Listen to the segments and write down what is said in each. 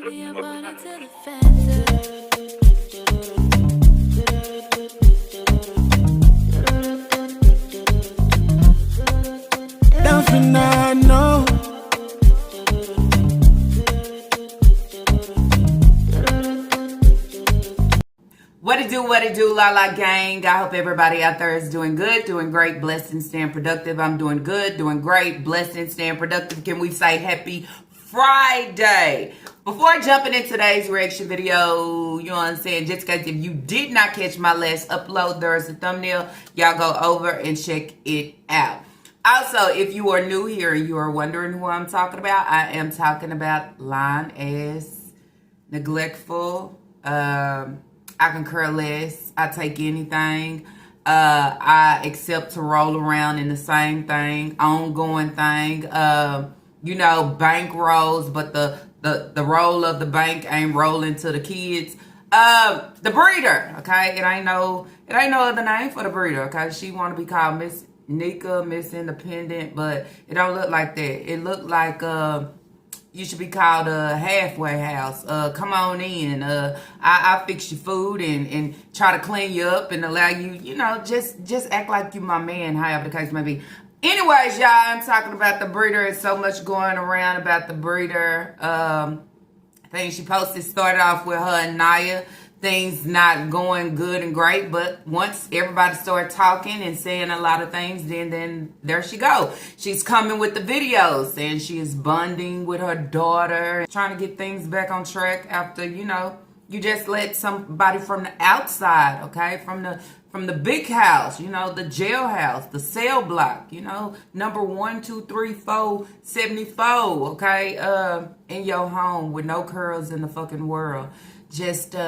What it do, La gang. I hope everybody out there is doing good, doing great, blessed, and staying productive. I'm doing good, doing great, blessed, and staying productive. Can we say happy Friday? Before jumping in today's reaction video, you know what I'm saying, just in case if you did not catch my last upload, there's a thumbnail. Y'all go over and check it out. Also, if you are new here and you are wondering who I'm talking about, I am talking about lying ass, neglectful, I can care less. I take anything. I accept to roll around in the same thing, ongoing thing. You know, bank rolls, but the roll of the bank ain't rolling to the kids. The breeder, okay? It ain't no other name for the breeder, okay? She want to be called Miss Nika, Miss Independent, but it don't look like that. It look like you should be called a halfway house. Come on in. I fix your food and try to clean you up and allow you, you know, just act like you my man, however the case may be. Anyways, y'all, I'm talking about the breeder. There's so much going around about the breeder. I think she posted started off with her and Naya. Things not going good and great, but once everybody started talking and saying a lot of things, then there she go. She's coming with the videos and she is bonding with her daughter, trying to get things back on track after, you know, you just let somebody from the outside, okay, from the big house, you know, the jailhouse, the cell block, you know, number 1, 2, 3, 4, 74, okay, in your home with no curls in the fucking world. Just, you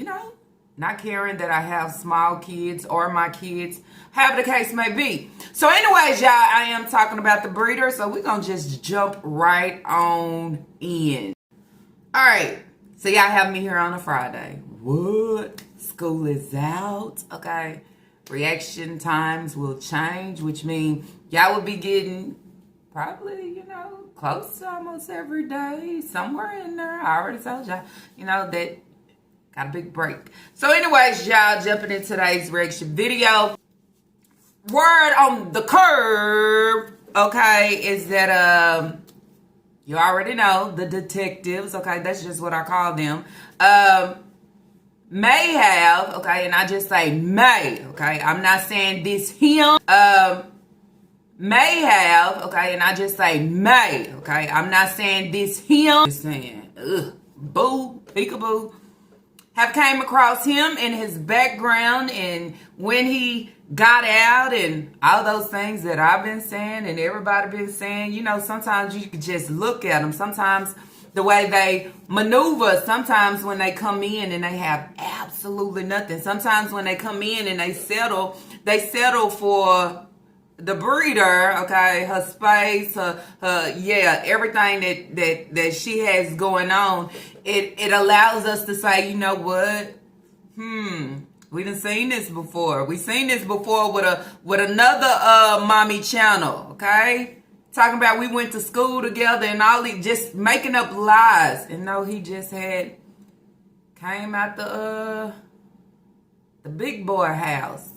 know, not caring that I have small kids or my kids, however the case may be. So anyways, y'all, I am talking about the breeder, so we're going to just jump right on in. All right, so y'all have me here on a Friday. What? School is out, okay? Reaction times will change, which means y'all will be getting probably, you know, close to almost every day, somewhere in there. I already told y'all, you know, that got a big break. So anyways, y'all, jumping into today's reaction video. Word on the curb, okay, is that, you already know, the detectives, okay, that's just what I call them, may have, okay, and I just say may, okay, I'm not saying this him, may have, okay, and I just say may, okay, I'm not saying this him, just saying, boo, peekaboo, have came across him in his background and when he got out and all those things that I've been saying and everybody been saying, you know, sometimes you could just look at them, sometimes the way they maneuver, sometimes when they come in and they have absolutely nothing, sometimes when they come in and they settle for the breeder, okay, her space, her yeah, everything that she has going on, it allows us to say, you know what, we done seen this before. We seen this before with another mommy channel, okay? Talking about we went to school together and all these, just making up lies. And no, he just came out the big boy house.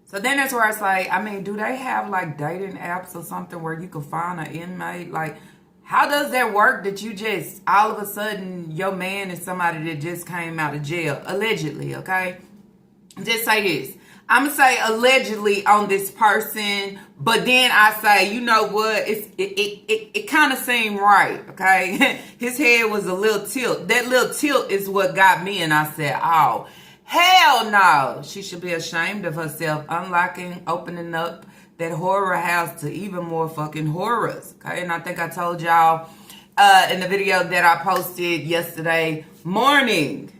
So then that's where it's like, I mean, do they have like dating apps or something where you can find an inmate? Like, how does that work that you just, all of a sudden, your man is somebody that just came out of jail, allegedly, okay? Just say this. I'm going to say allegedly on this person, but then I say, you know what, it kind of seemed right, okay? His head was a little tilt. That little tilt is what got me, and I said, oh, hell no. She should be ashamed of herself, unlocking, opening up that horror house to even more fucking horrors, okay? And I think I told y'all in the video that I posted yesterday morning,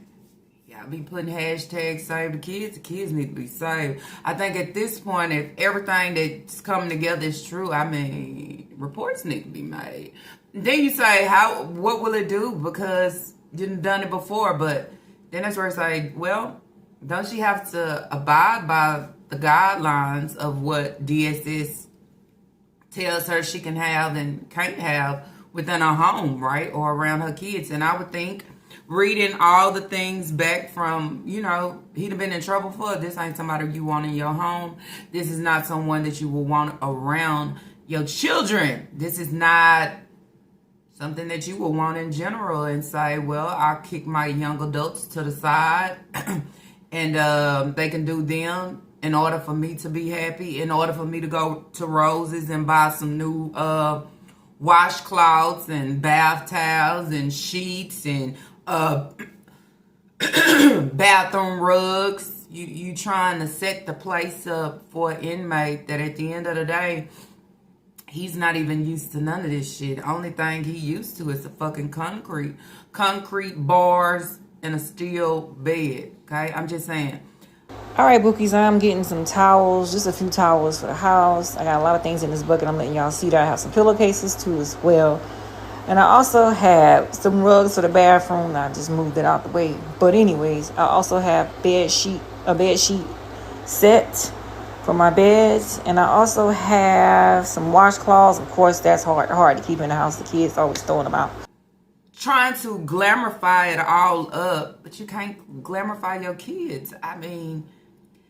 be putting hashtags save the kids need to be saved. I think at this point, if everything that's coming together is true, I mean, reports need to be made. Then you say, what will it do? Because you done it before, but then that's where it's like, well, don't she have to abide by the guidelines of what DSS tells her she can have and can't have within her home, right? Or around her kids. And I would think reading all the things back from, you know, he'd have been in trouble for. This ain't somebody you want in your home. This is not someone that you will want around your children. This is not something that you will want in general, and say, well, I'll kick my young adults to the side and they can do them in order for me to be happy, in order for me to go to Rose's and buy some new washcloths and bath towels and sheets and bathroom rugs. You trying to set the place up for an inmate that at the end of the day, he's not even used to none of this shit. Only thing he used to is the fucking concrete bars and a steel bed. Okay, I'm just saying. All right, Bookies, I'm getting some towels, just a few towels for the house. I got a lot of things in this bucket. I'm letting y'all see that I have some pillowcases too as well. And I also have some rugs for the bathroom. I just moved it out the way. But anyways, I also have a bed sheet set for my beds. And I also have some washcloths. Of course, that's hard to keep in the house. The kids always throwing them out. Trying to glamorify it all up, but you can't glamorify your kids. I mean,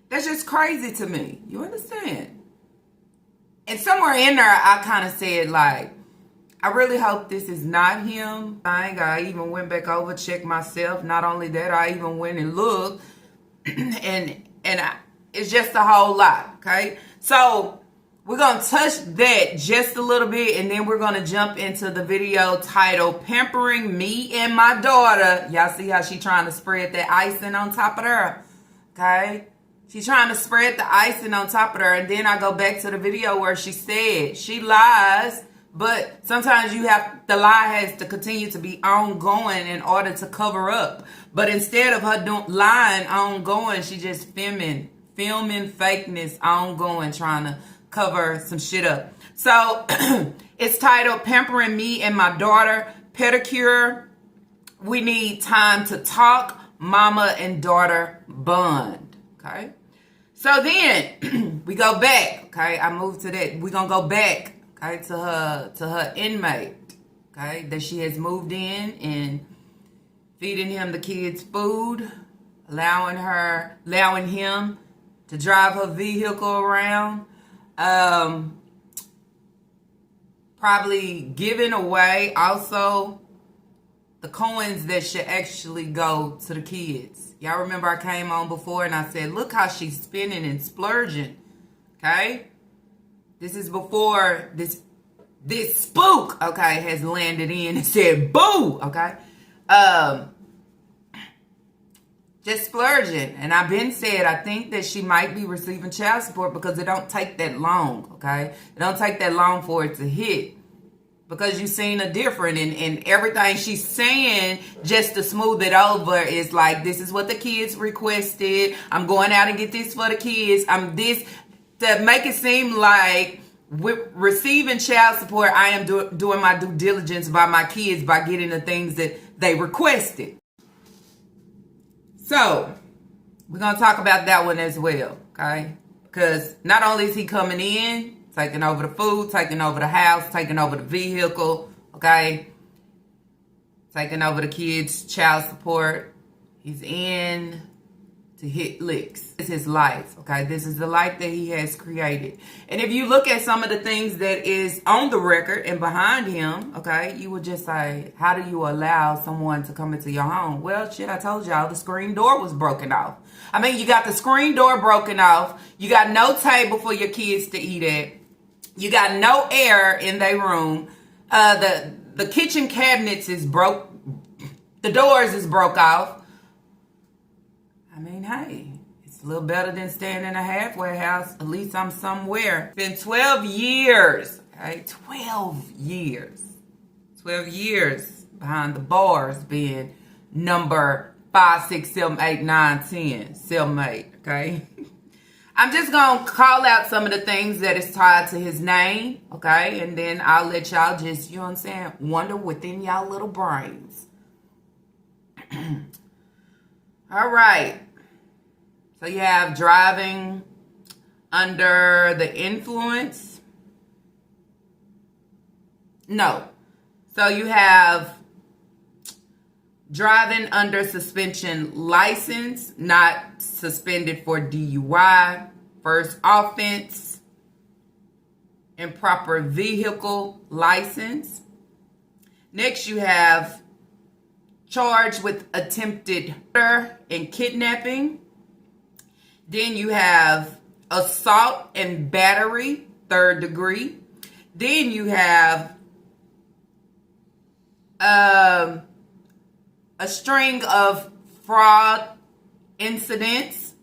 that's just crazy to me. You understand? And somewhere in there, I kind of said, like, I really hope this is not him. I even went back over, checked myself. Not only that, I even went and looked. It's just a whole lot, okay? So we're going to touch that just a little bit, and then we're going to jump into the video titled Pampering Me and My Daughter. Y'all see how she trying to spread that icing on top of her, okay? She's trying to spread the icing on top of her, and then I go back to the video where she said she lies, but sometimes the lie has to continue to be ongoing in order to cover up. But instead of her lying ongoing, she just filming fakeness ongoing, trying to cover some shit up. So it's titled Pampering Me and My Daughter, Pedicure. We need time to talk, mama and daughter bond. Okay. So then we go back. Okay. I moved to that. We're going to go back, okay, to her inmate. Okay. That she has moved in and feeding him the kids food, allowing him to drive her vehicle around. Probably giving away also the coins that should actually go to the kids. Y'all remember I came on before and I said, look how she's spending and splurging. Okay? This is before this spook, okay, has landed in and said, boo, okay? Just splurging. And I've been said, I think that she might be receiving child support because it don't take that long, okay? It don't take that long for it to hit. Because you've seen a different, and everything she's saying just to smooth it over is like, this is what the kids requested. I'm going out and get this for the kids. To make it seem like with receiving child support, I am doing my due diligence by my kids by getting the things that they requested. So, we're going to talk about that one as well, okay? Because not only is he coming in, taking over the food, taking over the house, taking over the vehicle, okay? Taking over the kids' child support. He's in to hit licks. This is his life, okay? This is the life that he has created. And if you look at some of the things that is on the record and behind him, okay, you would just say, how do you allow someone to come into your home? Well, shit, I told y'all the screen door was broken off. I mean, you got the screen door broken off. You got no table for your kids to eat at. You got no air in their room. The kitchen cabinets is broke. The doors is broke off. I mean, hey, it's a little better than staying in a halfway house. At least I'm somewhere. It's been 12 years, okay? 12 years. 12 years behind the bars being number 5, 6, 7, 8, 9, 10. Cellmate, okay? I'm just going to call out some of the things that is tied to his name, okay? And then I'll let y'all just, you know what I'm saying, wonder within y'all little brains. All right. So you have driving under the influence. No. So you have driving under suspension license, not suspended for DUI. First offense, improper vehicle license. Next you have charged with attempted murder and kidnapping. Then you have assault and battery, 3rd degree. Then you have a string of fraud incidents.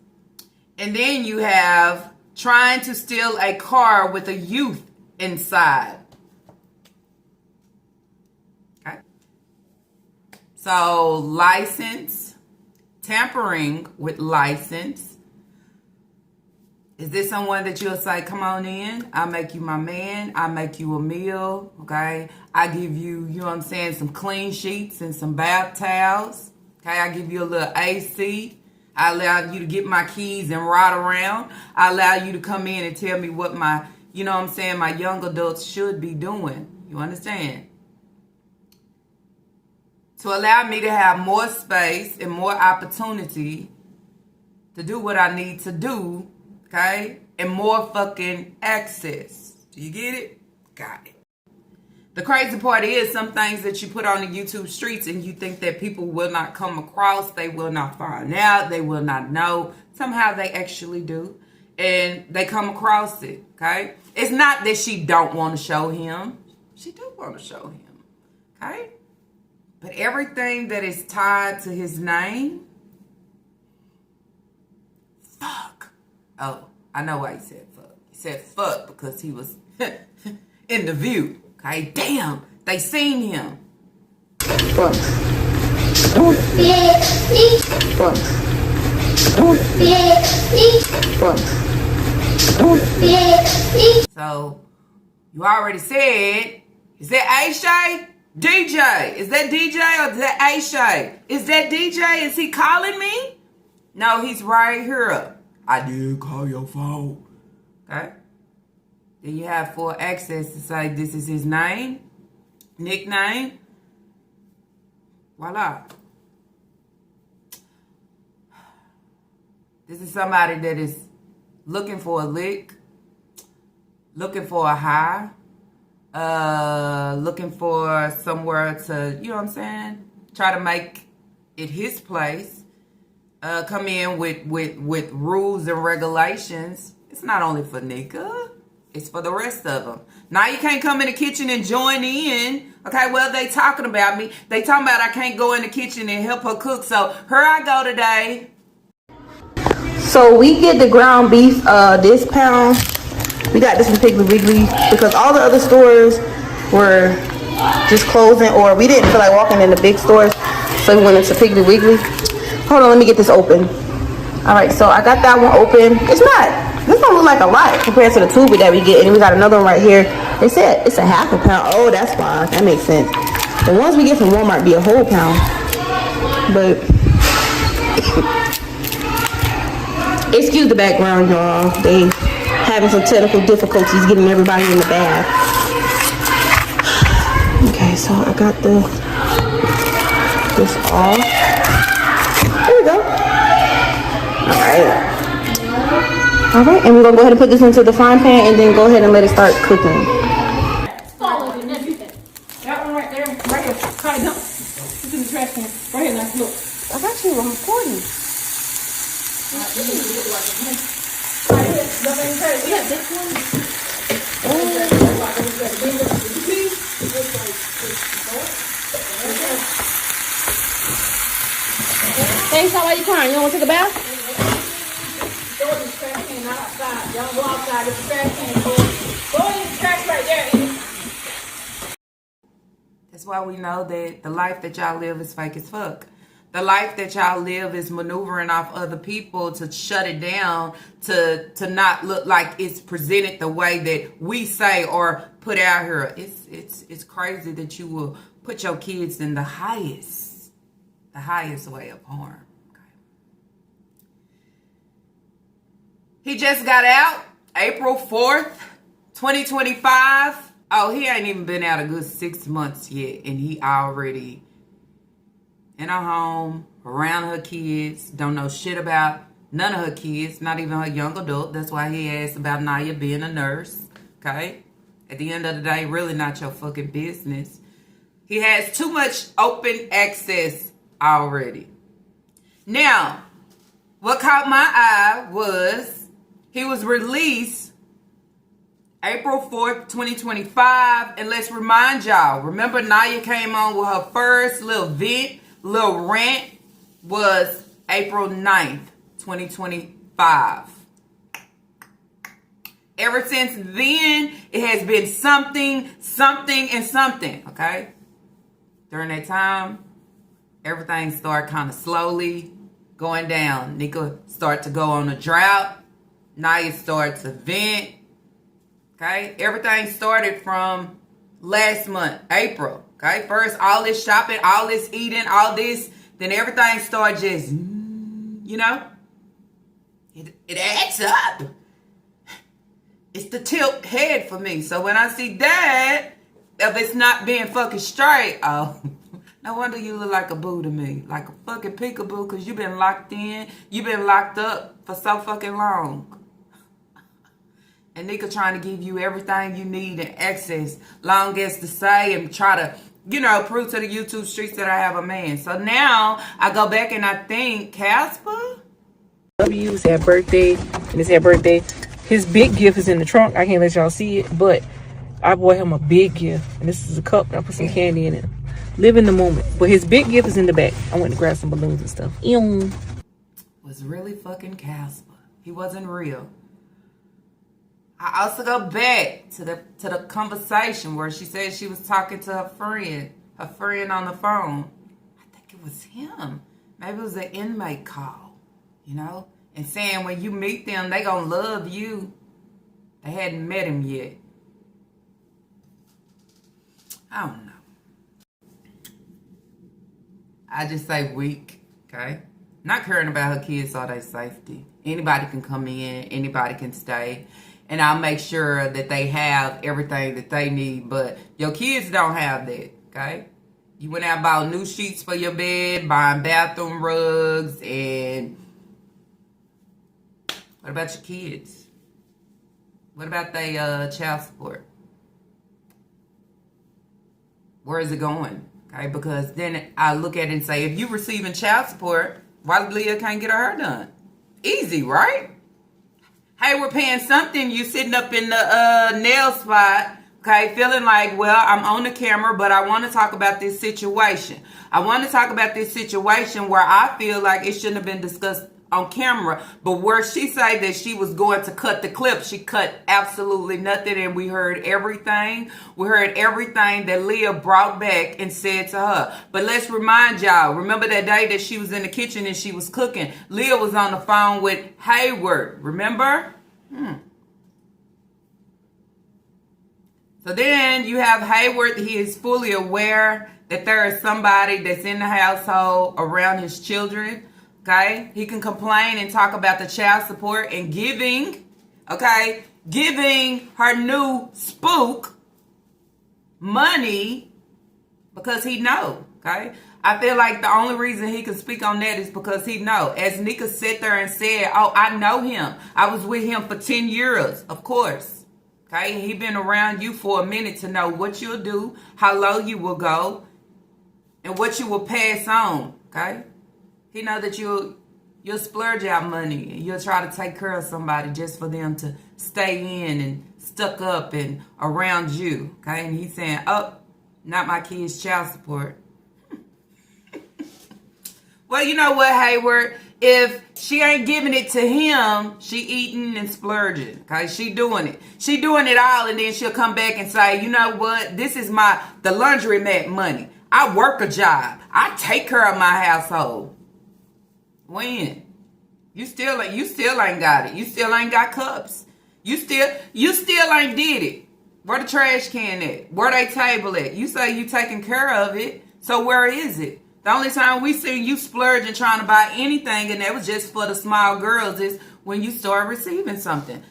And then you have trying to steal a car with a youth inside. Okay. So license, tampering with license. Is this someone that you'll say, come on in, I'll make you my man, I'll make you a meal, okay? I give you, you know what I'm saying, some clean sheets and some bath towels, okay? I give you a little AC. I allow you to get my keys and ride around. I allow you to come in and tell me what my, you know what I'm saying, my young adults should be doing. You understand? To allow me to have more space and more opportunity to do what I need to do, okay? And more fucking access. Do you get it? Got it. The crazy part is some things that you put on the YouTube streets and you think that people will not come across, they will not find out, they will not know. Somehow they actually do. And they come across it, okay? It's not that she don't want to show him. She do want to show him, okay? But everything that is tied to his name, fuck. Oh, I know why he said fuck. He said fuck because he was in the view. Okay, damn, they seen him. Fuck. Fuck. Fuck. Fuck. So, you already said, is that A-Shay? DJ. Is that DJ or is that A-Shay? Is that DJ? Is he calling me? No, he's right here. I did call your phone. Okay. Then you have full access to say this is his name, nickname. Voila. This is somebody that is looking for a lick, looking for a high, looking for somewhere to, you know what I'm saying, try to make it his place. Come in with rules and regulations. It's not only for Nika. It's for the rest of them. Now you can't come in the kitchen and join in. Okay, well, they talking about me. They talking about I can't go in the kitchen and help her cook. So here I go today. So we get the ground beef this pound. We got this from Piggly Wiggly because all the other stores were just closing or we didn't feel like walking in the big stores. So we went into Piggly Wiggly. Hold on, let me get this open. All right, so I got that one open. It's not. This don't look like a lot compared to the tube that we get. And we got another one right here. They said it's a half a pound. Oh, that's fine. That makes sense. The ones we get from Walmart be a whole pound. But excuse the background, y'all. They having some technical difficulties getting everybody in the bath. Okay, so I got this off. There we go. All right, and we're gonna go ahead and put this into the frying pan and then go ahead and let it start cooking. That one right there, right here. Hi, no. It's in the trash can. Right here, now. Look. I got you. I'm recording. Right here. Look in the trash. We have this one. Hey, so why you crying? You don't want to take a bath? Go in the trash can, not outside. Y'all go outside. It's the trash can. Go in the trash right there. That's why we know that the life that y'all live is fake as fuck. The life that y'all live is maneuvering off other people to shut it down, to not look like it's presented the way that we say or put out here. It's crazy that you will put your kids in the highest way of harm. He just got out April 4th, 2025. Oh, he ain't even been out a good 6 months yet, and he already in her home, around her kids, don't know shit about none of her kids, not even her young adult. That's why he asked about Naya being a nurse, okay? At the end of the day, really not your fucking business. He has too much open access already. Now, what caught my eye was he was released April 4th, 2025. And let's remind y'all, remember Naya came on with her first little rant was April 9th, 2025. Ever since then, it has been something, and something, okay? During that time, everything started kind of slowly going down. Nika started to go on a drought. Naya started to vent. Okay? Everything started from last month, April. Okay? First, all this shopping, all this eating, all this. Then everything started just, you know? It adds up. It's the tilt head for me. So when I see that, if it's not being fucking straight, oh, no wonder you look like a boo to me. Like a fucking peekaboo, because you've been locked in. You've been locked up for so fucking long. And Nika trying to give you everything you need and access, long as to say and try to, you know, prove to the YouTube streets that I have a man. So now I go back and I think, Casper? It's her birthday, and it's her birthday. His big gift is in the trunk. I can't let y'all see it, but I bought him a big gift. And this is a cup, and I put some candy in it. Live in the moment. But his big gift is in the back. I went to grab some balloons and stuff. Was really fucking Casper. He wasn't real. I also go back to the conversation where she said she was talking to her friend on the phone. I think it was him. Maybe it was an inmate call, you know? And saying when you meet them, they gonna love you. They hadn't met him yet. I don't know. I just say weak, okay? Not caring about her kids or their safety. Anybody can come in, anybody can stay. And I'll make sure that they have everything that they need. But your kids don't have that, okay? You went out and bought new sheets for your bed, buying bathroom rugs, and what about your kids? What about their child support? Where is it going? Okay, because then I look at it and say, if you receiving child support, why Leah can't get her hair done? Easy, right? Hey, we're paying something. You sitting up in the nail spot, okay, feeling like, well, I'm on the camera, but I want to talk about this situation. I want to talk about this situation where I feel like it shouldn't have been discussed on camera, but where she said that she was going to cut the clip, she cut absolutely nothing, and we heard everything. We heard everything that Leah brought back and said to her. But let's remind y'all, remember that day that she was in the kitchen and she was cooking? Leah was on the phone with Hayward, remember? So then you have Hayward. He is fully aware that there is somebody that's in the household around his children. Okay, he can complain and talk about the child support and giving her new spook money because he know, okay? I feel like the only reason he can speak on that is because he know. As Nika sat there and said, oh, I know him. I was with him for 10 years, of course. Okay, he been around you for a minute to know what you'll do, how low you will go, and what you will pass on, okay? He know that you'll splurge out money and you'll try to take care of somebody just for them to stay in and stuck up and around you. Okay? And he's saying, oh, not my kids' child support. Well, you know what, Hayward? If she ain't giving it to him, she eating and splurging. Okay? She doing it. She doing it all, and then she'll come back and say, you know what? This is the laundromat money. I work a job. I take care of my household. When? You still ain't got it. You still ain't got cups. You still ain't did it. Where the trash can at? Where they table at? You say you taking care of it. So where is it? The only time we see you splurging trying to buy anything, and that was just for the small girls, is when you start receiving something.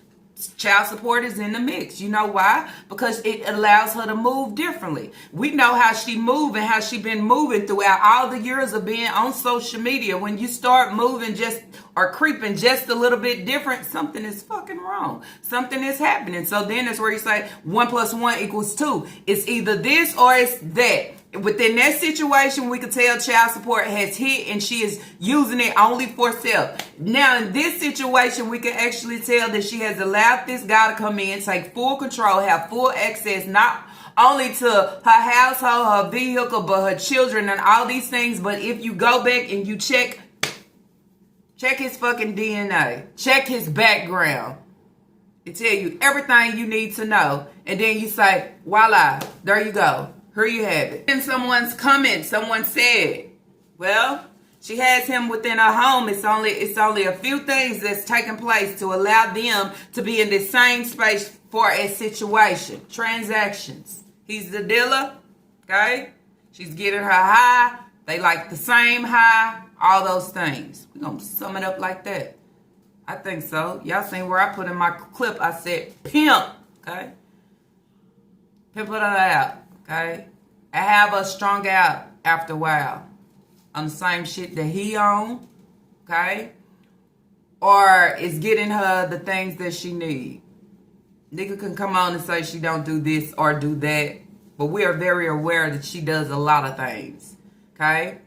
Child support is in the mix. You know why? Because it allows her to move differently. We know how she moved and how she been moving throughout all the years of being on social media. When you start moving just or creeping just a little bit different, something is fucking wrong. Something is happening. So then that's where you say 1 + 1 = 2. It's either this or it's that. Within that situation, we could tell child support has hit and she is using it only for self. Now, in this situation, we can actually tell that she has allowed this guy to come in, take full control, have full access, not only to her household, her vehicle, but her children and all these things. But if you go back and you check his fucking DNA, check his background, it tell you everything you need to know. And then you say, voila, there you go. Here you have it. In someone's comment, someone said, well, she has him within her home. It's only a few things that's taking place to allow them to be in the same space for a situation. Transactions. He's the dealer, okay? She's getting her high. They like the same high. All those things. We're going to sum it up like that. I think so. Y'all seen where I put in my clip, I said, pimp, okay? Pimp it out. Okay, I have her strung out after a while on the same shit that he on, okay, or is getting her the things that she need. Nigga can come on and say she don't do this or do that, but we are very aware that she does a lot of things, okay.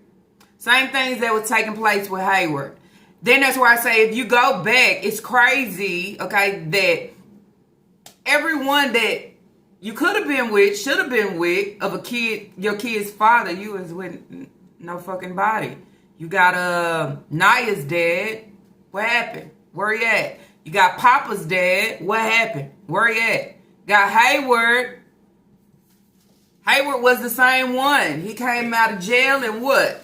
Same things that was taking place with Hayward. Then that's where I say if you go back, it's crazy, okay, that everyone that you could have been with, should have been with, of a kid, your kid's father, you was with no fucking body. You got Naya's dad. What happened? Where he at? You got Papa's dad. What happened? Where he at? Got Hayward. Hayward was the same one. He came out of jail and what?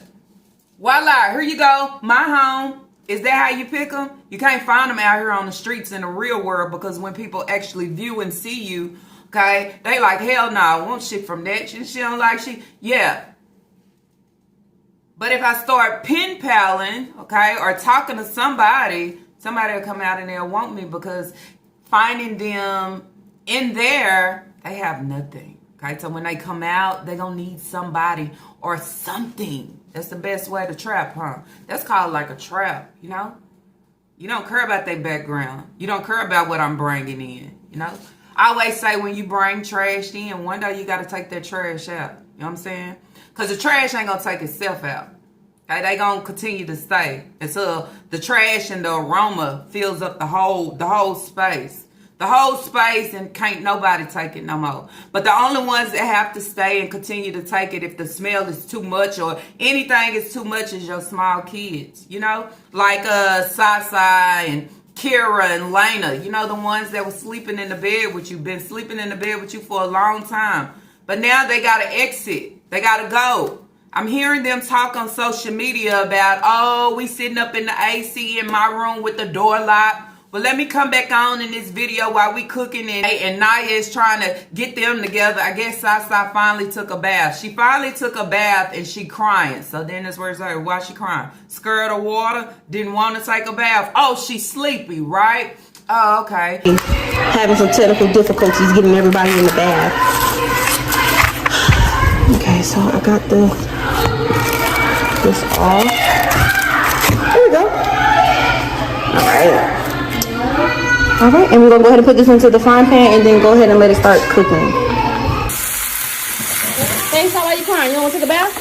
Voila, here you go. My home. Is that how you pick them? You can't find them out here on the streets in the real world, because when people actually view and see you, okay, they like, hell no, I want shit from that. She don't like shit. Yeah. But if I start pen paling, okay, or talking to somebody will come out and they'll want me, because finding them in there, they have nothing. Okay, so when they come out, they're going to need somebody or something. That's the best way to trap, huh? That's called like a trap, you know? You don't care about their background. You don't care about what I'm bringing in, you know? I always say when you bring trash in, one day you got to take that trash out. You know what I'm saying? Because the trash ain't going to take itself out. Okay? They going to continue to stay until the trash and the aroma fills up the whole space. The whole space, and can't nobody take it no more. But the only ones that have to stay and continue to take it if the smell is too much or anything is too much is your small kids. You know? Like Sasa and Kira and Lena, you know, the ones that were sleeping in the bed with you, been sleeping in the bed with you for a long time. But now they got to exit. They got to go. I'm hearing them talk on social media about, oh, we sitting up in the AC in my room with the door locked. Well, let me come back on in this video while we cooking and Naya is trying to get them together. I guess Sasa finally took a bath. She finally took a bath and she crying. So then that's where it's like, why she crying? Scared of water? Didn't want to take a bath. Oh, she's sleepy, right? Oh, okay. Having some technical difficulties getting everybody in the bath. Okay, so I got this off. There we go. All right. All right, and we're gonna go ahead and put this into the frying pan and then go ahead and let it start cooking. Thanks, how are you crying? You don't want to take a bath?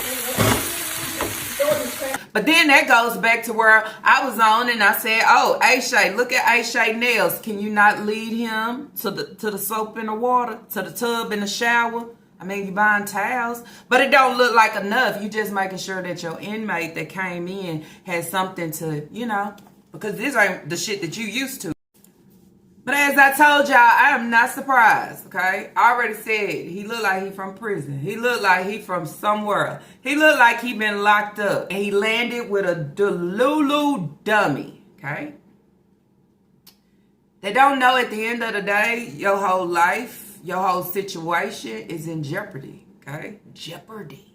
But then that goes back to where I was on and I said, oh, Aisha, look at Aisha nails. Can you not lead him to the soap and the water, to the tub and the shower? I mean, you buying towels, but it don't look like enough. You just making sure that your inmate that came in has something to, you know, because this ain't the shit that you used to. But as I told y'all, I am not surprised, okay? I already said he looked like he from prison. He looked like he from somewhere. He looked like he been locked up. And he landed with a Delulu dummy, okay? They don't know at the end of the day, your whole life, your whole situation is in jeopardy, okay? Jeopardy.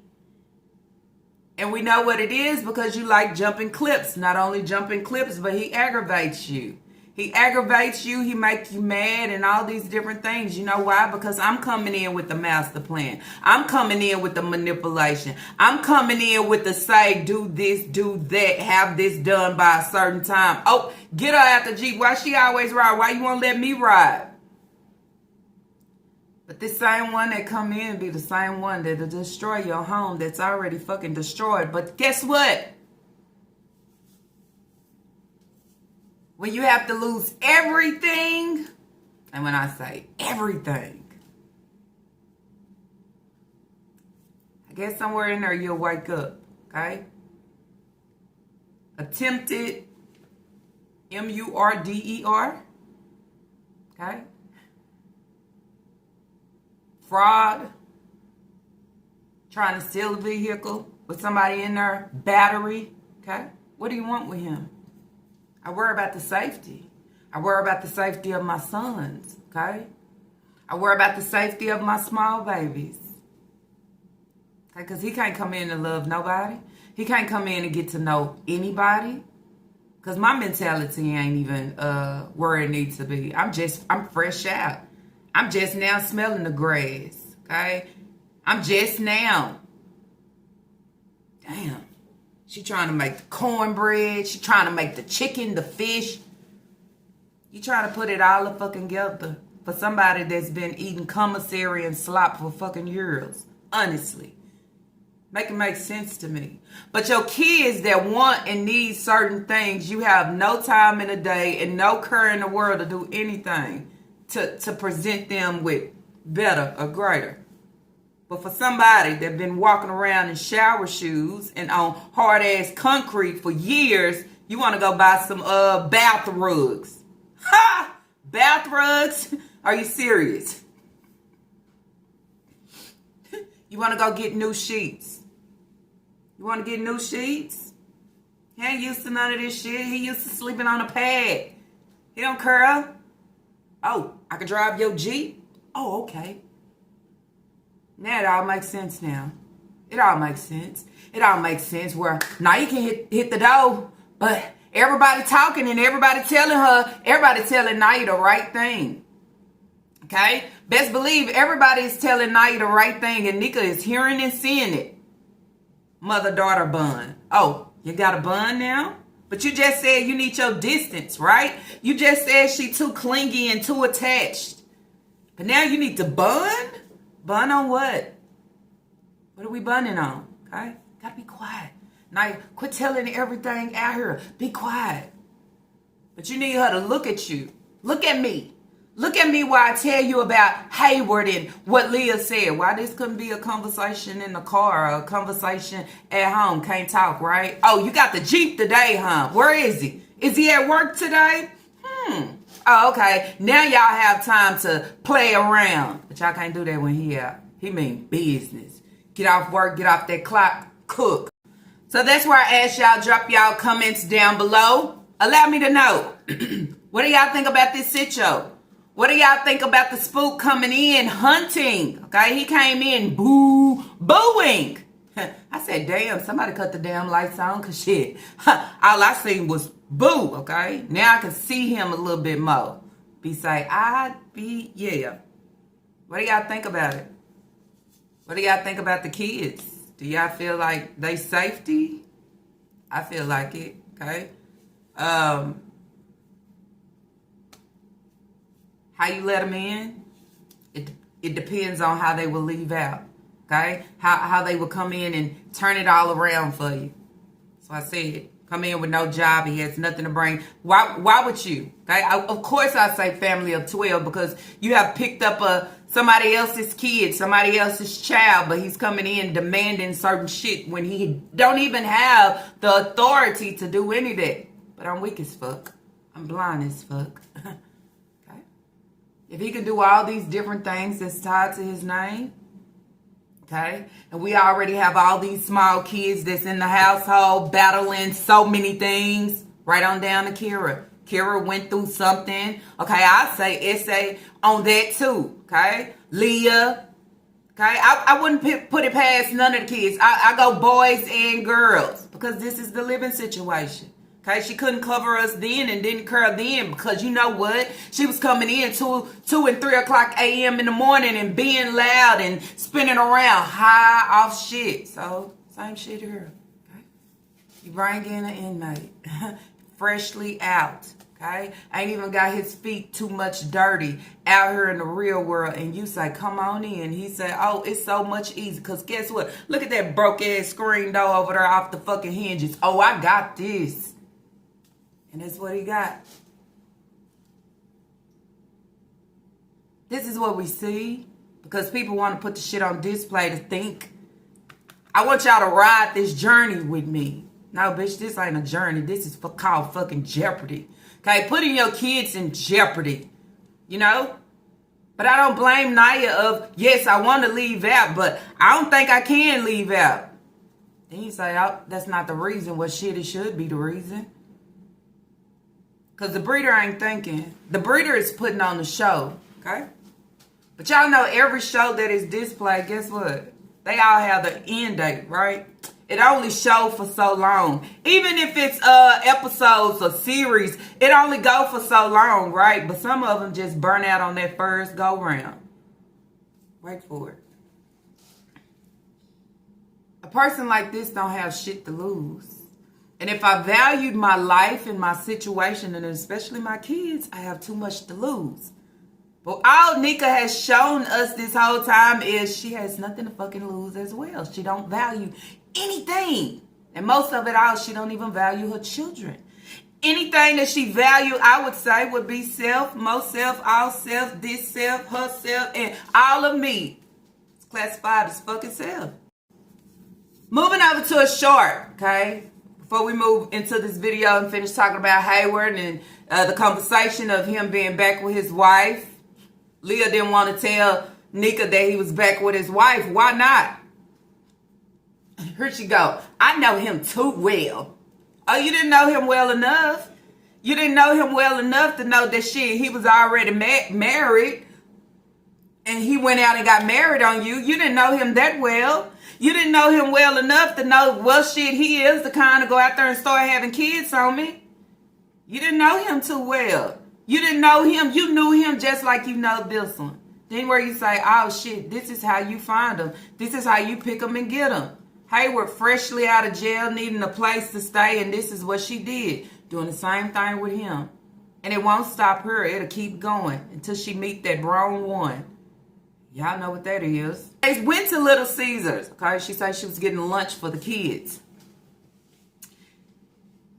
And we know what it is because you like jumping clips. Not only jumping clips, but he aggravates you. He aggravates you. He makes you mad and all these different things. You know why? Because I'm coming in with the master plan. I'm coming in with the manipulation. I'm coming in with the say, do this, do that, have this done by a certain time. Oh, get her out the Jeep. Why she always ride? Why you won't let me ride? But this same one that come in be the same one that'll destroy your home that's already fucking destroyed. But guess what? When you have to lose everything, and when I say everything, I guess somewhere in there you'll wake up, okay? Attempted, M-U-R-D-E-R, okay? Fraud, trying to steal a vehicle with somebody in there, battery, okay? What do you want with him? I worry about the safety. I worry about the safety of my sons, okay? I worry about the safety of my small babies. Okay, because he can't come in and love nobody. He can't come in and get to know anybody. Because my mentality ain't even where it needs to be. I'm fresh out. I'm just now smelling the grass, okay? I'm just now. Damn. She trying to make the cornbread. She trying to make the chicken, the fish. You trying to put it all fucking together for somebody that's been eating commissary and slop for fucking years. Honestly. Make it make sense to me. But your kids that want and need certain things, you have no time in the day and no care in the world to do anything to present them with better or greater. But for somebody that been walking around in shower shoes and on hard-ass concrete for years, you want to go buy some bath rugs. Ha! Bath rugs? Are you serious? You want to go get new sheets? You want to get new sheets? He ain't used to none of this shit. He used to sleeping on a pad. He don't care. Oh, I can drive your Jeep? Oh, okay. Now it all makes sense now. It all makes sense. It all makes sense where now you can hit the door, but everybody talking and everybody telling Naya the right thing. Okay? Best believe everybody is telling Naya the right thing and Nika is hearing and seeing it. Mother-daughter bond. Oh, you got a bond now? But you just said you need your distance, right? You just said she too clingy and too attached. But now you need to bond? Bun on what? What are we bunning on? Okay? Gotta be quiet. Now, quit telling everything out here. Be quiet. But you need her to look at you. Look at me. Look at me while I tell you about Hayward and what Leah said. Why this couldn't be a conversation in the car or a conversation at home. Can't talk, right? Oh, you got the Jeep today, huh? Where is he? Is he at work today? Oh, okay. Now y'all have time to play around. But y'all can't do that when he out. He mean business. Get off work, get off that clock, cook. So that's where I ask y'all, drop y'all comments down below. Allow me to know. What do y'all think about this sitio? What do y'all think about the spook coming in hunting? Okay, he came in booing. I said, damn, somebody cut the damn lights on, cause shit. All I seen was boo, okay? Now I can see him a little bit more. Yeah. What do y'all think about it? What do y'all think about the kids? Do y'all feel like they safety? I feel like it, okay? How you let them in? It depends on how they will leave out, okay? How they will come in and turn it all around for you. So I said, come in with no job. He has nothing to bring. Why would you? Okay? Of course I say family of 12 because you have picked up somebody else's kid, somebody else's child, but he's coming in demanding certain shit when he don't even have the authority to do any of that. But I'm weak as fuck. I'm blind as fuck. Okay? If he can do all these different things that's tied to his name, okay? And we already have all these small kids that's in the household battling so many things. Right on down to Kira. Kira went through something. Okay, I say essay on that too. Okay? Leah. Okay? I wouldn't put it past none of the kids. I go boys and girls because this is the living situation. Okay, she couldn't cover us then and didn't curl then because you know what? She was coming in 2 and 3 o'clock a.m. in the morning and being loud and spinning around high off shit. So, same shit here. Okay? You bring in an inmate, freshly out. Okay? Ain't even got his feet too much dirty out here in the real world. And you say, come on in. He said, oh, it's so much easier. Because guess what? Look at that broke ass screen door over there off the fucking hinges. Oh, I got this. And that's what he got. This is what we see. Because people want to put the shit on display to think. I want y'all to ride this journey with me. No, bitch, this ain't a journey. This is called fucking jeopardy. Okay, putting your kids in jeopardy. You know? But I don't blame Naya of, yes, I want to leave out, but I don't think I can leave out. Then you say, oh, that's not the reason. Well, shit, it should be the reason. Because the breeder ain't thinking. The breeder is putting on the show. Okay? But y'all know every show that is displayed, guess what? They all have the end date, right? It only shows for so long. Even if it's episodes or series, it only go for so long, right? But some of them just burn out on that first go round. Wait for it. A person like this don't have shit to lose. And if I valued my life and my situation, and especially my kids, I have too much to lose. But all Nika has shown us this whole time is she has nothing to fucking lose as well. She don't value anything. And most of it all, she don't even value her children. Anything that she value, I would say, would be self, most self, all self, this self, herself, and all of me. It's classified as fucking self. Moving over to a short, okay? Before we move into this video and finish talking about Hayward and the conversation of him being back with his wife. Leah didn't want to tell Nika that he was back with his wife. Why not? Here she go. I know him too well. Oh, you didn't know him well enough? You didn't know him well enough to know that shit, he was already married. And he went out and got married on you. You didn't know him that well. You didn't know him well enough to know, well, shit, he is the kind to go out there and start having kids on me. You didn't know him too well. You didn't know him. You knew him just like you know this one. Then where you say, oh, shit, this is how you find them. This is how you pick them and get them. Hayward freshly out of jail, needing a place to stay, and this is what she did. Doing the same thing with him. And it won't stop her. It'll keep going until she meet that wrong one. Y'all know what that is. They went to Little Caesars. Okay, she said she was getting lunch for the kids.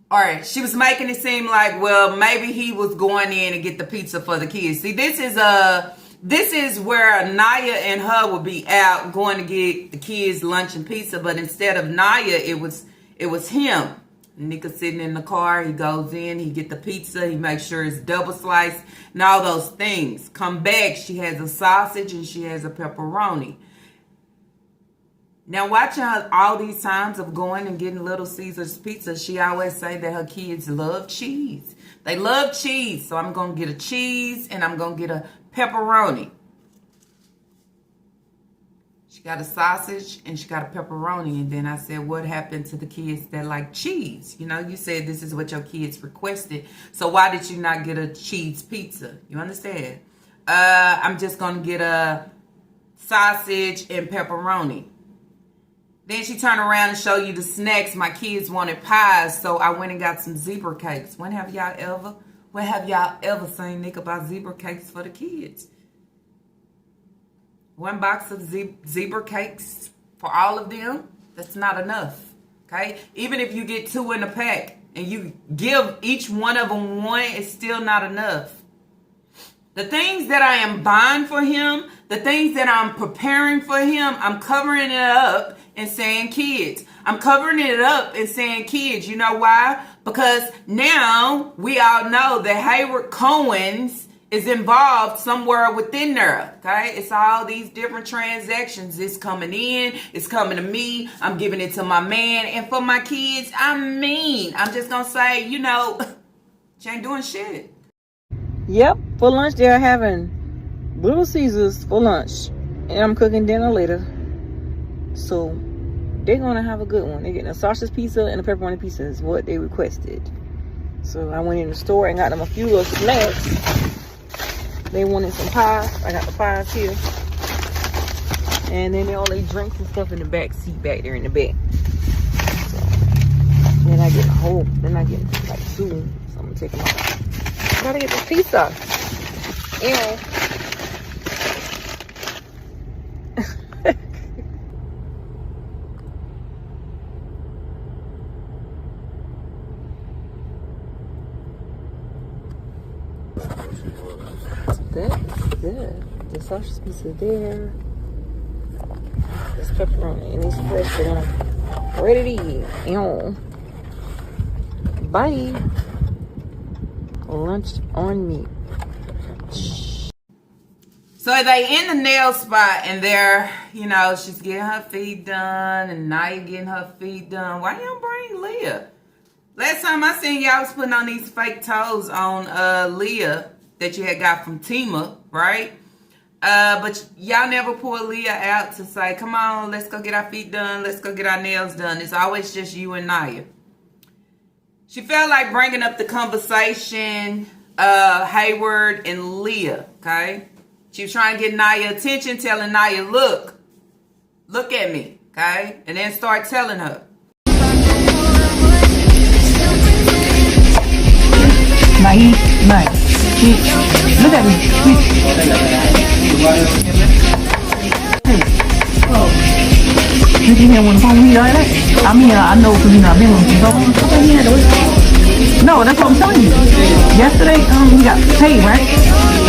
All right, she was making it seem like, well, maybe he was going in to get the pizza for the kids. See, this is where Naya and her would be out going to get the kids lunch and pizza, but instead of Naya, it was him. Nika sitting in the car, he goes in, he get the pizza, he makes sure it's double sliced and all those things. Come back, she has a sausage and she has a pepperoni. Now, watching her all these times of going and getting Little Caesars pizza, she always say that her kids love cheese. They love cheese, so I'm going to get a cheese and I'm going to get a pepperoni. She got a sausage and she got a pepperoni. And then I said, what happened to the kids that like cheese? You know, you said this is what your kids requested. So why did you not get a cheese pizza? You understand? I'm just going to get a sausage and pepperoni. Then she turned around and showed you the snacks. My kids wanted pies, so I went and got some zebra cakes. When have y'all ever seen Nika buy zebra cakes for the kids? One box of zebra cakes for all of them, that's not enough, okay? Even if you get 2 in a pack and you give each one of them one, it's still not enough. The things that I am buying for him, the things that I'm preparing for him, I'm covering it up and saying kids. I'm covering it up and saying kids. You know why? Because now we all know that Hayward Cohen's is involved somewhere within there. Okay? It's all these different transactions. It's coming in. It's coming to me. I'm giving it to my man. And for my kids, I'm just going to say, you know, she ain't doing shit. Yep, for lunch they're having Little Caesars for lunch. And I'm cooking dinner later. So they're going to have a good one. They're getting a sausage pizza and a pepperoni pizza is what they requested. So I went in the store and got them a few little snacks. They wanted some pies. I got the pies here. And then all they drinks and stuff in the back seat back there in the back. So, then I get a whole, then I get like 2. So I'm gonna take them out. Gotta get the pizza. And that's good. The sausage pizza there. This pepperoni and these fresh and I'm ready to eat. Ew. Bye. Lunch on me. So they in the nail spot and they're, you know, she's getting her feet done and Naya getting her feet done. Why you don't bring Leah? Last time I seen y'all was putting on these fake toes on Leah that you had got from Temu, right? But y'all never pull Leah out to say, come on, let's go get our feet done. Let's go get our nails done. It's always just you and Naya. She felt like bringing up the conversation, Hayward and Leah, okay? She was trying to get Naya attention, telling Naya, look at me, okay? And then start telling her. Nice. Look at me. You can hear when the phone like that? I mean, I know because I've been with you. No, that's what I'm telling you. Yesterday, we got paid, right?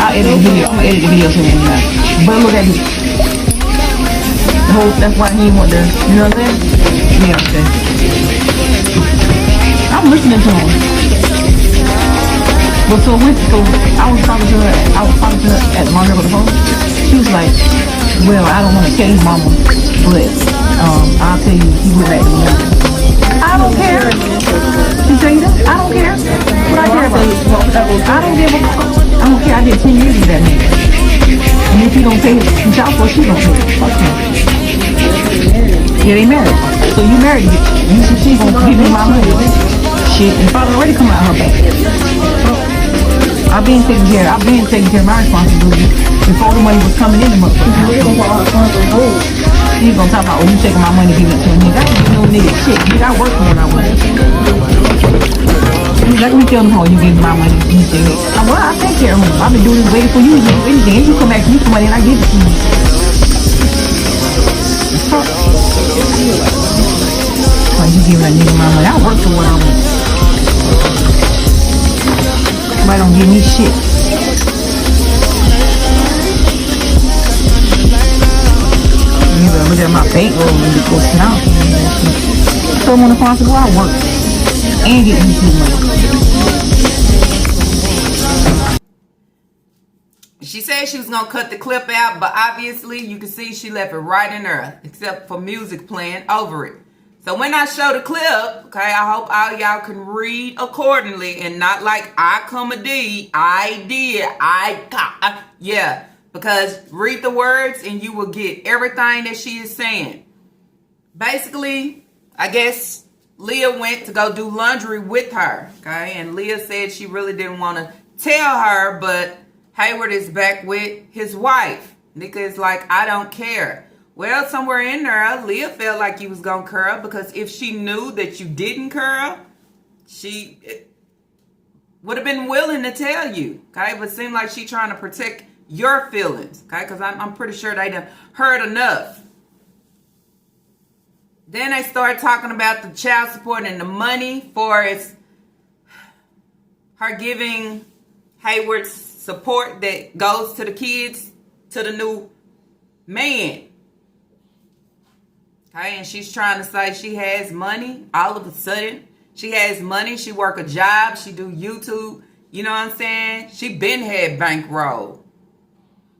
I'll edit the video. I'm gonna edit the video so we can have. But look at me. That's why he want to, you know what I'm saying? Yeah, okay. I'm listening to him. But so I was talking to her at Margaret on the phone. She was like, well, I don't want to tell you, mama, but I'll tell you, he went back to the morning. I don't care. She tell you that? I don't care. What I care about? I don't give a fuck. I don't care. I did 10 years with that man. And if he don't pay his child support, she don't pay. Fuck him. Yeah, they married. So you married. You said she gonna give me my money. Shit, the father already come out of her back. I've been taking care of my responsibility before the money was coming in the motherfucker. He's gonna talk about, you taking my money, giving it to me. That ain't no nigga shit. Nigga, I work for when I work. Let me tell him how you give me my money. You say, well, I take care of him. I've been doing this waiting for you to do anything. And you come back to me for money and I give it to you. Why you giving that nigga my money? I work for what I want. Somebody don't give me shit. You better look at my bankroll and just go sit down. So I'm on the phone to go out work and get me some money. She said she was gonna cut the clip out, but obviously you can see she left it right in there, except for music playing over it. So when I show the clip, okay, I hope all y'all can read accordingly and not like I come a D, I did, I got, yeah. Because read the words and you will get everything that she is saying. Basically, I guess Leah went to go do laundry with her, okay? And Leah said she really didn't want to tell her, but Hayward is back with his wife. Nika is like, I don't care. Well, somewhere in there, Leah felt like you was going to curl because if she knew that you didn't curl, she would have been willing to tell you, okay? But it seemed like she trying to protect your feelings, okay? Because I'm pretty sure they done heard enough. Then they start talking about the child support and the money for her giving Hayward's support that goes to the kids, to the new man. Okay, and she's trying to say she has money. All of a sudden, she has money. She work a job. She do YouTube. You know what I'm saying? She been had bankroll.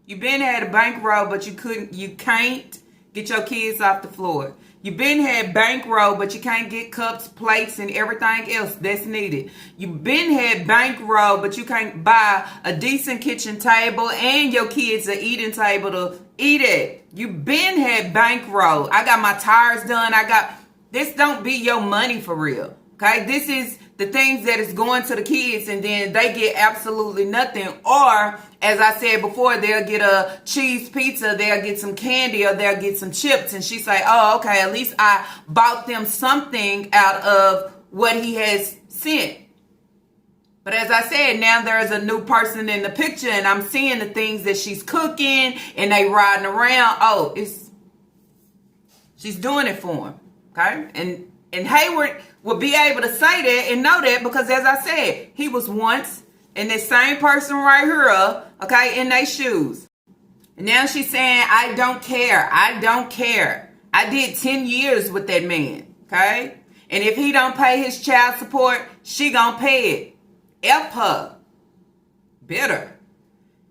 You been had a bankroll, but you can't get your kids off the floor. You been had bankroll, but you can't get cups, plates, and everything else that's needed. You been had bankroll, but you can't buy a decent kitchen table and your kids an eating table to eat at. You been had bankroll. I got my tires done. This don't be your money for real. Okay, this is the things that is going to the kids, and then they get absolutely nothing. Or, as I said before, they'll get a cheese pizza, they'll get some candy, or they'll get some chips, and she say, oh, okay, at least I bought them something out of what he has sent. But as I said, now there's a new person in the picture, and I'm seeing the things that she's cooking, and they riding around. Oh, she's doing it for him, okay? And Hayward will be able to say that and know that because, as I said, he was once in this same person right here, okay, in their shoes. And now she's saying, I don't care. I don't care. I did 10 years with that man, okay? And if he don't pay his child support, she gonna pay it. F her. Bitter.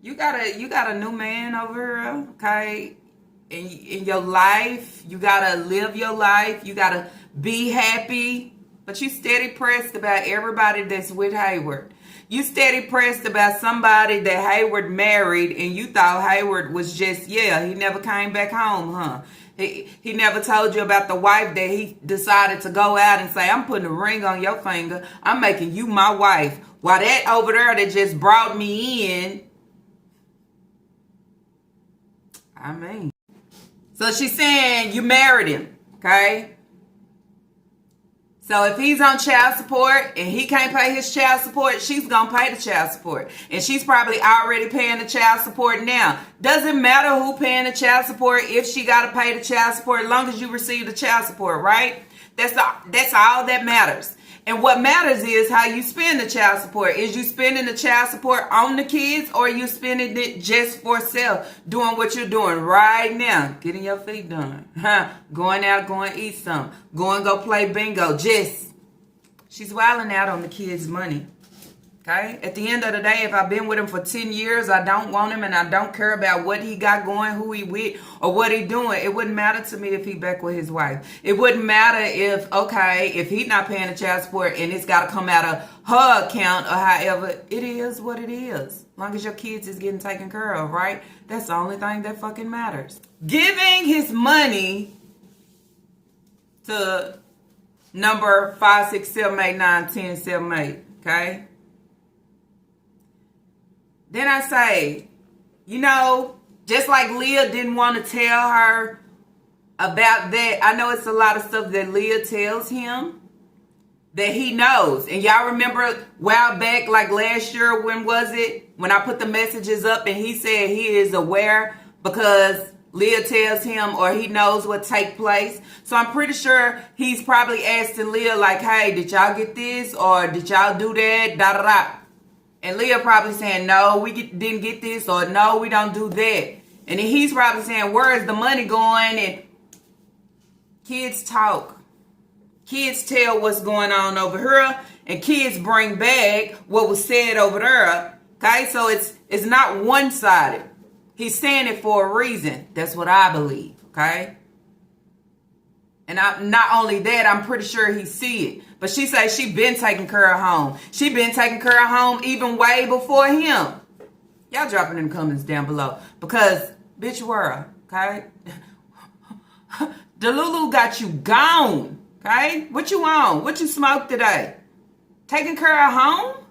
You got a new man over here, okay? In your life, you gotta live your life. You gotta be happy. But you steady pressed about everybody that's with Hayward. You steady pressed about somebody that Hayward married, and you thought Hayward was just, he never came back home, huh? He never told you about the wife that he decided to go out and say, I'm putting a ring on your finger. I'm making you my wife. While that over there that just brought me in. I mean. So she's saying you married him, okay? So if he's on child support and he can't pay his child support, she's going to pay the child support. And she's probably already paying the child support now. Doesn't matter who paying the child support if she got to pay the child support as long as you receive the child support, right? That's all that matters. And what matters is how you spend the child support. Is you spending the child support on the kids, or are you spending it just for self, doing what you're doing right now, getting your feet done, going out, going to eat some, going go play bingo. She's wilding out on the kids' money. Okay? At the end of the day, if I've been with him for 10 years, I don't want him and I don't care about what he got going, who he with, or what he doing. It wouldn't matter to me if he back with his wife. It wouldn't matter if he's not paying the child support and it's got to come out of her account or however. It is what it is. As long as your kids is getting taken care of, right? That's the only thing that fucking matters. Giving his money to number 5, 6, 7, 8, 9, 10, 7, 8, okay? Then I say, just like Leah didn't want to tell her about that. I know it's a lot of stuff that Leah tells him that he knows. And y'all remember a while back, like last year, when was it? When I put the messages up and he said he is aware because Leah tells him or he knows what take place. So I'm pretty sure he's probably asking Leah like, hey, did y'all get this? Or did y'all do that? Da da da. And Leah probably saying, no, we didn't get this, or no, we don't do that. And then he's probably saying, where is the money going? And kids talk. Kids tell what's going on over here, and kids bring back what was said over there. Okay, so it's not one-sided. He's saying it for a reason. That's what I believe, okay? And not only that, I'm pretty sure he see it. But she say she been taking care of home. She been taking care of home even way before him. Y'all dropping in the comments down below. Because, bitch, world, okay? Delulu got you gone, okay? What you on? What you smoked today? Taking care of home?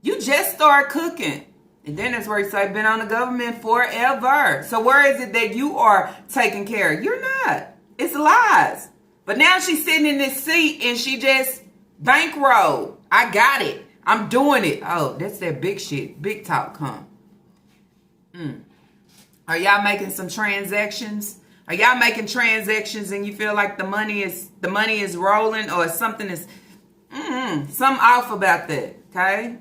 You just start cooking. And then that's where he say, been on the government forever. So where is it that you are taking care of? You're not. It's lies. But now she's sitting in this seat and she just bankrolled. I got it. I'm doing it. Oh, that's that big shit. Big talk, huh? Are y'all making some transactions? Are y'all making transactions and you feel like the money is rolling, or something is something off about that, okay?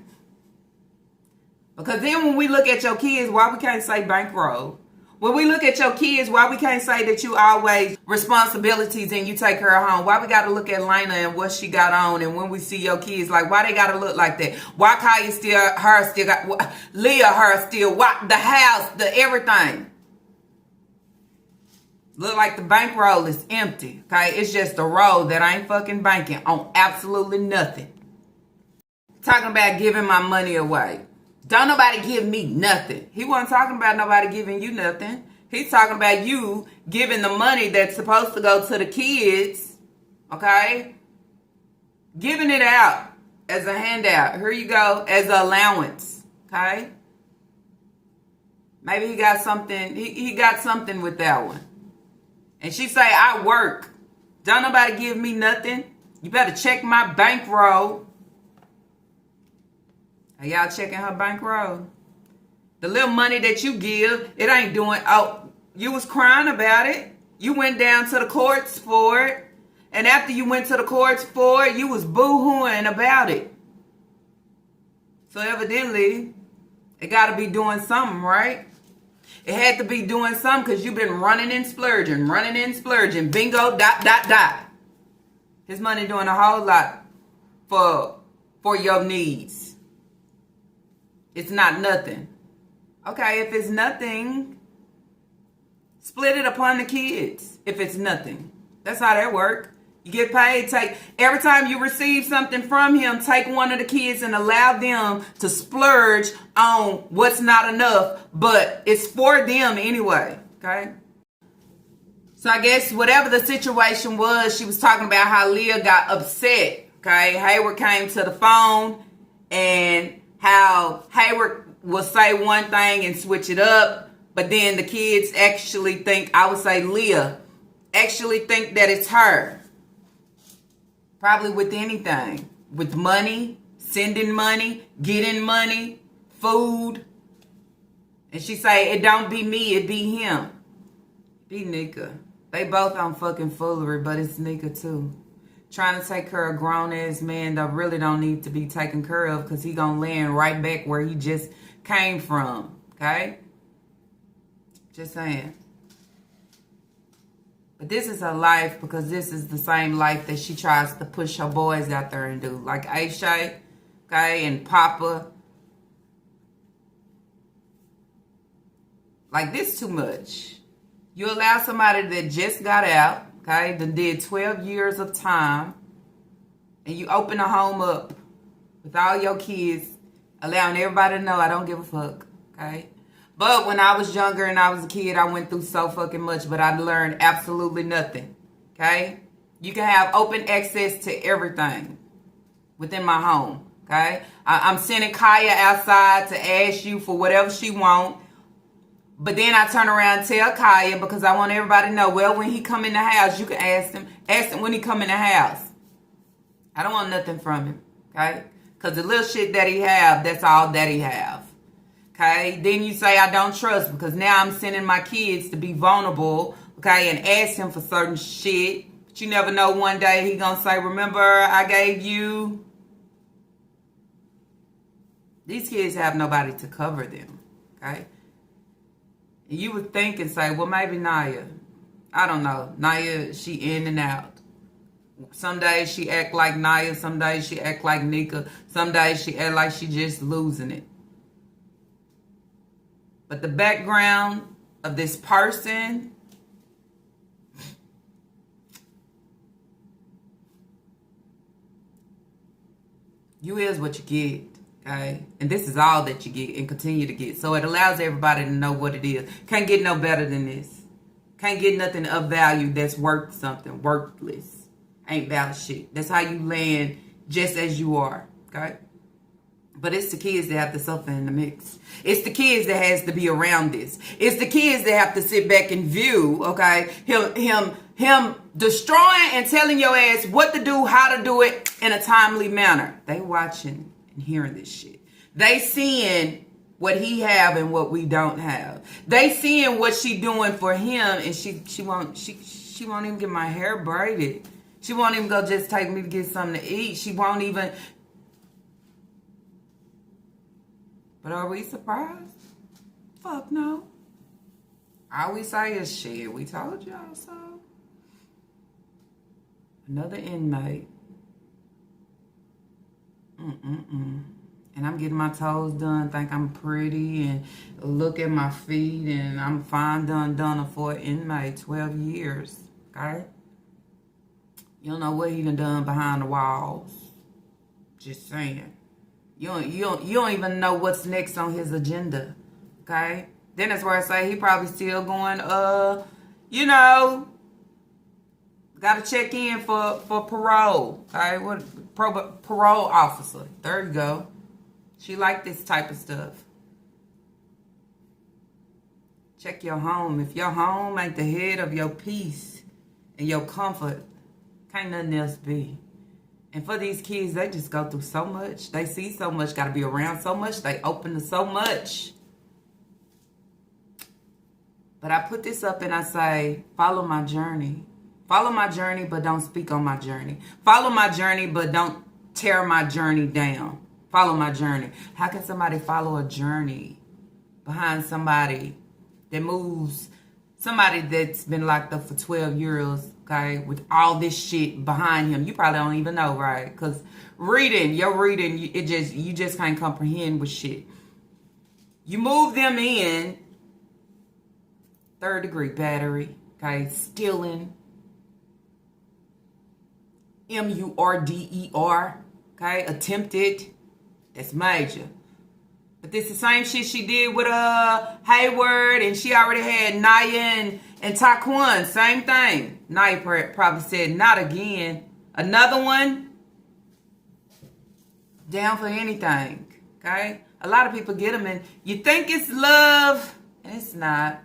Because then when we look at your kids, why we can't say bankroll? When we look at your kids, why we can't say that you always responsibilities and you take her home? Why we got to look at Lena and what she got on? And when we see your kids, like, why they got to look like that? Why Kaya still got, Leah her still, why, the house, the everything. Look like the bankroll is empty, okay? It's just a roll that I ain't fucking banking on absolutely nothing. Talking about giving my money away. Don't nobody give me nothing. He wasn't talking about nobody giving you nothing. He's talking about you giving the money that's supposed to go to the kids, okay? giving it out as a handout. Here you go, as an allowance. Okay? Maybe he got something, he got something with that one. And she say, I work. Don't nobody give me nothing. You better check my bankroll. Are y'all checking her bankroll? The little money that you give, it ain't doing, oh, you was crying about it. You went down to the courts for it. And after you went to the courts for it, you was boo-hooing about it. So evidently, it got to be doing something, right? It had to be doing something because you've been running and splurging. Bingo, dot, dot, dot. His money doing a whole lot for your needs. It's not nothing. Okay, if it's nothing, split it upon the kids. If it's nothing. That's how that works. You get paid, every time you receive something from him, take one of the kids and allow them to splurge on what's not enough, but it's for them anyway, okay? So I guess whatever the situation was, she was talking about how Leah got upset, okay? Hayward came to the phone and how Hayward will say one thing and switch it up, but then the kids actually think, I would say Leah, actually think that it's her. Probably with anything. With money, sending money, getting money, food. And she say, it don't be me, it be him. Be Nika. They both on fucking foolery, but it's Nika too. Trying to take care of a grown-ass man that really don't need to be taken care of because he gonna land right back where he just came from. Okay? Just saying. But this is her life because this is the same life that she tries to push her boys out there and do. Like Aisha, okay, and Papa. Like, this too much. You allow somebody that just got out, okay, that did 12 years of time, and you open a home up with all your kids, allowing everybody to know I don't give a fuck, okay? But when I was younger and I was a kid, I went through so fucking much, but I learned absolutely nothing, okay? You can have open access to everything within my home, okay? I'm sending Kaya outside to ask you for whatever she wants, but then I turn around and tell Kaya because I want everybody to know, well, when he come in the house, you can ask him when he come in the house. I don't want nothing from him, okay? Because the little shit that he have, that's all that he have. Okay, then you say I don't trust because now I'm sending my kids to be vulnerable, okay, and ask him for certain shit. But you never know, one day he gonna say, remember I gave you. These kids have nobody to cover them, okay? And you would think and say, well, maybe Naya. I don't know. Naya, she in and out. Some days she act like Naya, some days she act like Nika, some days she act like she just losing it. But the background of this person, you is what you get, okay? And this is all that you get and continue to get. So it allows everybody to know what it is. Can't get no better than this. Can't get nothing of value that's worth something. Worthless. Ain't valid shit. That's how you land just as you are, okay? But it's the kids that have to suffer in the mix. It's the kids that has to be around this. It's the kids that have to sit back and view, okay, him destroying and telling your ass what to do, how to do it in a timely manner. They watching and hearing this shit. They seeing what he have and what we don't have. They seeing what she doing for him, and she won't even get my hair braided. She won't even go just take me to get something to eat. She won't even. But are we surprised? Fuck no. All we say is shit. We told y'all so. Another inmate. And I'm getting my toes done, think I'm pretty, and look at my feet, and I'm fine done for an inmate, 12 years, okay? You don't know what he done behind the walls. Just saying. You don't even know what's next on his agenda, okay? Then that's where I say he probably still going, Got to check in for parole. Okay, what parole officer? There you go. She like this type of stuff. Check your home. If your home ain't the head of your peace and your comfort, can't nothing else be. And for these kids, they just go through so much. They see so much. Got to be around so much. They open to so much. But I put this up and I say, follow my journey. Follow my journey, but don't speak on my journey. Follow my journey, but don't tear my journey down. Follow my journey. How can somebody follow a journey behind somebody that moves, somebody that's been locked up for 12 years, okay, with all this shit behind him? You probably don't even know, right? Because your reading, you just can't comprehend with shit. You move them in, 3rd-degree battery, okay, stealing, murder, okay, attempted. That's major. But this is the same shit she did with Hayward, and she already had Naya and Taquan. Same thing. Naya probably said, not again. Another one, down for anything, okay? A lot of people get them, and you think it's love, and it's not,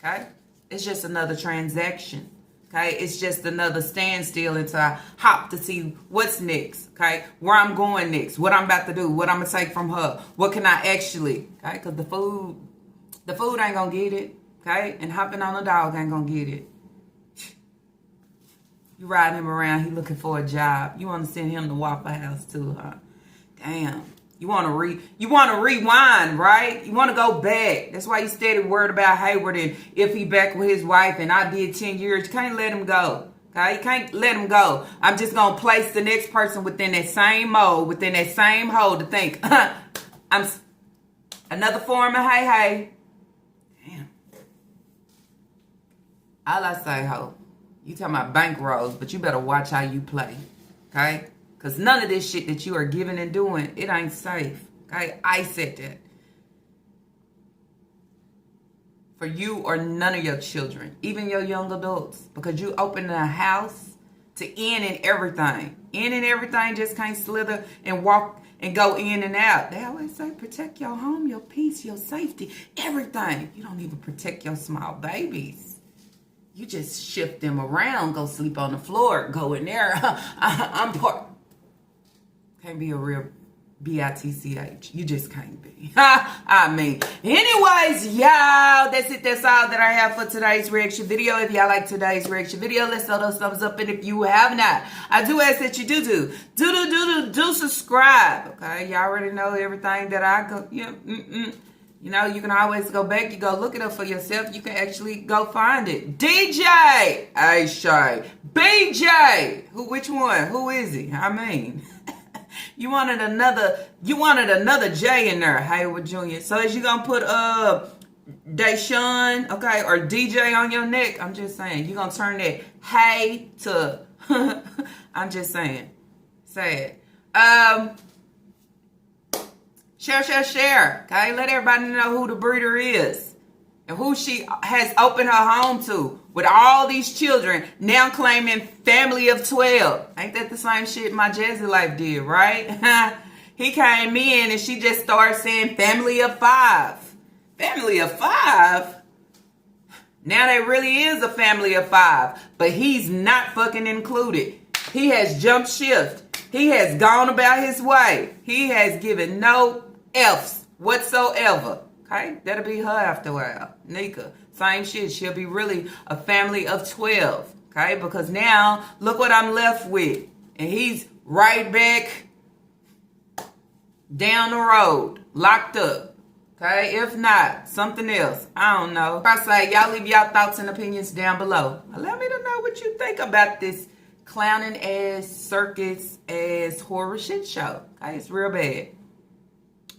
okay? It's just another transaction. Okay, it's just another standstill until I hop to see what's next. Okay, where I'm going next, what I'm about to do, what I'm gonna take from her, what can I actually? Okay, because the food ain't gonna get it. Okay, and hopping on a dog ain't gonna get it. You riding him around, he looking for a job. You want to send him to Waffle House too, huh? Damn. You want to rewind, right? You want to go back. That's why you steady worried about Hayward and if he back with his wife and I did 10 years. You can't let him go. Okay? You can't let him go. I'm just going to place the next person within that same mold, within that same hole to think, I'm another form of hey. Damn. All I say, ho, you talking about bankrolls, but you better watch how you play. Okay? Because none of this shit that you are giving and doing, it ain't safe. Okay? I said that. For you or none of your children. Even your young adults. Because you open a house to in and everything. In and everything just can't slither and walk and go in and out. They always say protect your home, your peace, your safety. Everything. You don't even protect your small babies. You just shift them around. Go sleep on the floor. Go in there. I'm part. Can't be a real B-I-T-C-H. You just can't be. I mean, anyways, y'all, that's it. That's all that I have for today's reaction video. If y'all like today's reaction video, let's throw those thumbs up. And if you have not, I do ask that you do subscribe. Okay, y'all already know everything that I go. You know, you can always go back. You go look it up for yourself. You can actually go find it. DJ, A-Shay, BJ. Which one? Who is he? I mean. You wanted another J in there, Hayward Jr. So is you gonna put Deshaun, okay, or DJ on your neck? I'm just saying, you gonna turn that hey to I'm just saying. Say it. Share. Okay, let everybody know who the breeder is and who she has opened her home to with all these children now claiming family of 12. Ain't that the same shit my Jazzy Life did, right? He came in and she just started saying family of 5. Family of 5? Now there really is a family of 5, but he's not fucking included. He has jumped shift. He has gone about his way. He has given no F's whatsoever. Okay, that'll be her after a while. Nika, same shit. She'll be really a family of 12. Okay, because now look what I'm left with. And he's right back down the road, locked up. Okay, if not, something else. I don't know. I say, y'all leave y'all thoughts and opinions down below. Let me know what you think about this clowning ass, circus ass, horror shit show. Okay, it's real bad.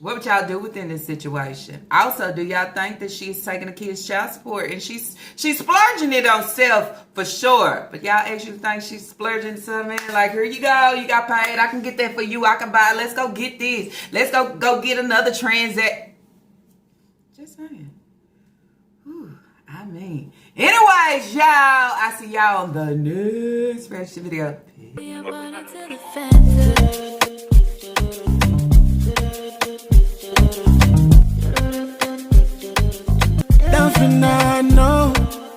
What would y'all do within this situation? Also, do y'all think that she's taking a kid's child support and she's splurging it on self for sure? But y'all actually think she's splurging something? Like, here you go, you got paid. I can get that for you. I can buy it. Let's go get this. Let's go get another transact. Just saying. Whew, I I mean. Anyways, y'all, I see y'all on the next fashion video. Don't you know?